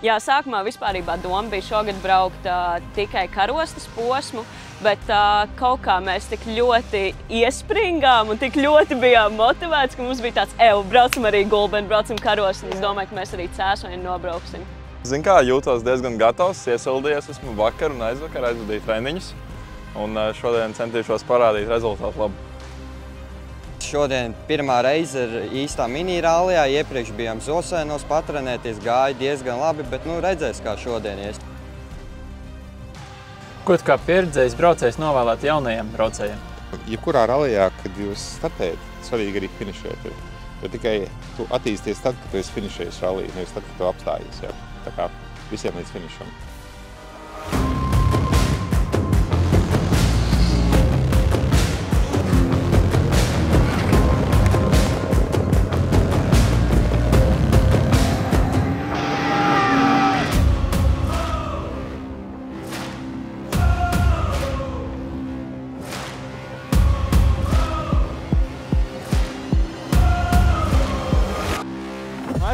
Jā, sākumā vispārībā doma bija šogad braukt tikai karostas posmu, bet kaut kā mēs tik ļoti iespringām un tik ļoti bijām motivēti, ka mums bija tāds, braucam arī Gulbeni, braucam karostu, un es domāju, ka mēs arī Cēsoni nobrauksim. Zin kā, jūtos diezgan gatavs, iesildījies esmu vakar un aizvakar aizvadīju treniņus, un šodien centīšos parādīt rezultātu labu. Šodien pirmā reize ir īstā mini-rallijā, iepriekš bijām Zosēnos patrenēties, gāja diezgan labi, bet redzēs, kā šodien ies. Ko tu kā pieredzējis braucējs novēlēt jaunajiem braucējiem? Jebkurā rallijā, kad jūs startējat, svarīgi arī finišēt. Jo tikai tu attīsties tad, kad tu esi finišējis ralliju, nevis tad, kad tu apstājies. Jā. Tā kā visiem līdz finišam.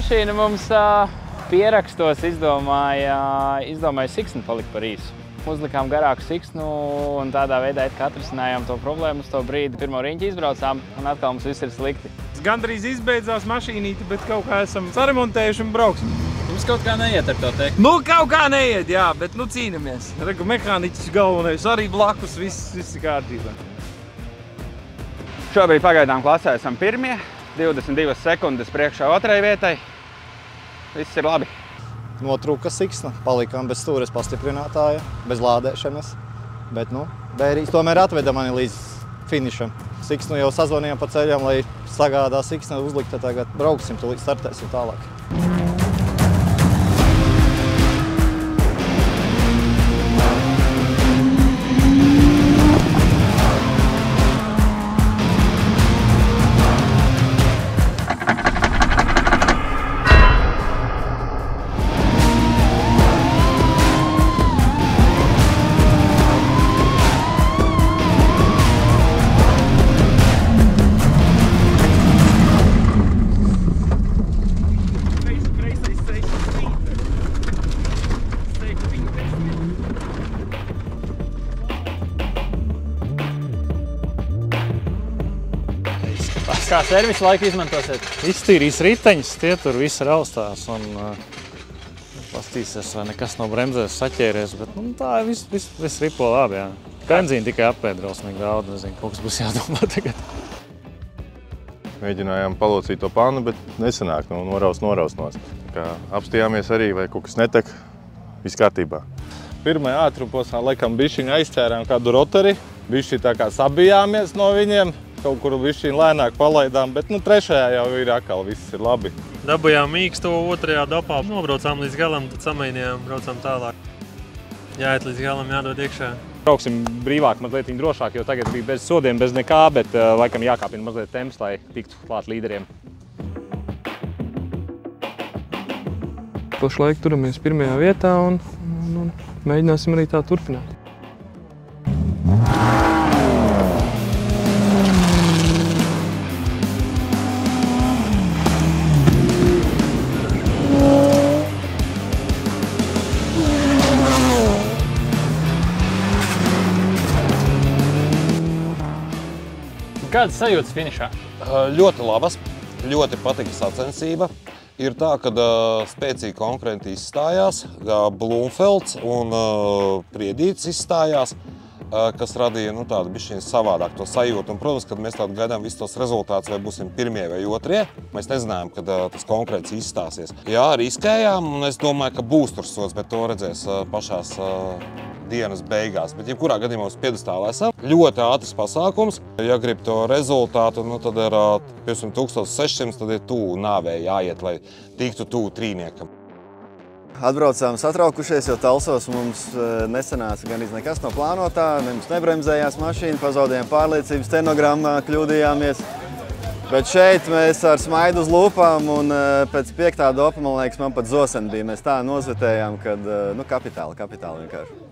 Mašīna mums pierakstos izdomāja siksnu palikt par īsu. Uzlikām garāku siksnu un tādā veidā atrisinājām to problēmu. Uz to brīdi pirmo riņķi izbraucām un atkal mums viss ir slikti. Gandrīz izbeidzās mašīnīti, bet kaut kā esam saremontējuši un brauksim. Mums kaut kā neiet ar to teikt? Kaut kā neiet, jā, bet cīnamies. Regu mehāniķis galvenais, arī blakus viss ir kārtībā. Šobrīd pagaidām klasē esam pirmie, 22 sekundes priekšā otrai vietai. Viss ir labi. Notrūka siksna, palikām bez stūres pastiprinātāja, bez lādēšanas. Bet, Bērīs tomēr atveda mani līdz finišam. Siksnu jau sazvanījām pa ceļam, lai sagādā siksna uzlikta. Tagad brauksim, tūlīt startēsim tālāk. Kā servisu laiku izmantosiet? Iztīrīs riteņus, tie tur visi raustās un pastīsies, vai nekas no bremzēs saķēries, bet tā viss ripo labi, jā. Benzīna tikai apēd drausmīgi daudz, nezinu, kaut kas būs jādomā tagad. Mēģinājām palocīt to pannu, bet nesanāk, noraust nost. Apstījāmies arī, vai kaut kas netek, viss kārtībā. Pirmajā ātrumposmā laikam bišķiņ aizķērām kādu rotari, bišķi tā kā sabijāmies no viņiem. Kaut kur bišķiņ lēnāk palaidām, bet trešajā jau ir atkal, viss ir labi. Dabujām mīksto otrajā dopā, nobraucām līdz galam, tad samainījām, braucām tālāk. Jāiet līdz galam, jādod iekšā. Brauksim brīvāk, mazliet drošāk, jo tagad bija bez sodiem, bez nekā, bet laikam jākāpina mazliet temps, lai tiktu klāt līderiem. Pašlaik turamies pirmajā vietā un mēģināsim arī tā turpināt. Kādas sajūtas finišā? Ļoti labas, ļoti patika sacensība. Ir tā, ka spēcīgi konkurenti izstājās, Blūmfelds un Priedītis izstājās, kas radīja tādu bišķiņu savādāk to sajūtu. Un, protams, kad mēs tādu gaidām visus tos rezultātus, vai būsim pirmie vai otrie, mēs nezinājām, kad tas konkurents izstāsies. Jā, riskējām, un es domāju, ka būs tur sods, bet to redzēs pašās dienas beigās. Bet jebkurā gadījumā uz piedestāla esam. Ļoti ātrs pasākums. Ja grib to rezultātu, tad ar 1600, tad ir tuvu nāvei jāiet, lai tiktu tuvu trīniekam. Atbraucām satraukušies, jo Talsos mums nesanāca gan nekas no plānotā, mums nebremzējās mašīna, pazaudējām pārliecību, stenogrammā kļūdījāmies. Bet šeit mēs ar smaidu uz lūpām un pēc 5. dopa, man liekas, man pat Zoseni bija. Mēs tā nozvetējām, kad kapitāli vienkārši.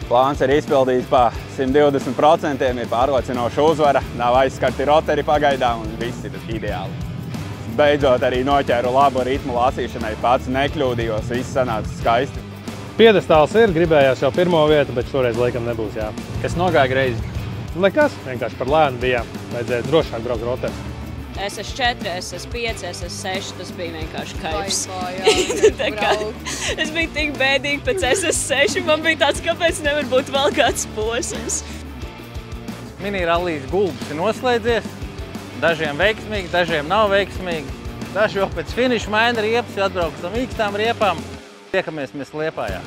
Plāns ir izpildīts pa 120%, ir pārliecinoša uzvara, nav aizskarti roteri pagaidām un viss ir ideāli. beidzot arī noķēru labu ritmu lasīšanai pats, nekļūdījos, viss sanāca skaisti. Piedestāls ir, gribējās jau pirmo vietu, bet šoreiz laikam nebūs, jā. Kas nogāja greizi? Nekas, vienkārši par lēnu bijām, vajadzēja drošāk braukt rotēs. SS4, SS5, SS6, tas bija vienkārši kaifs. Es biju tik bēdīgi pēc SS6, man bija tāds, kāpēc nevar būt vēl kāds posms. Mini-rallijas gulbis ir noslēdzies, dažiem veiksmīgi, dažiem nav veiksmīgi. Daži jau pēc finiša maina riepas, atbrauks ar mīkstām riepām. Tiekamies mēs Liepājā.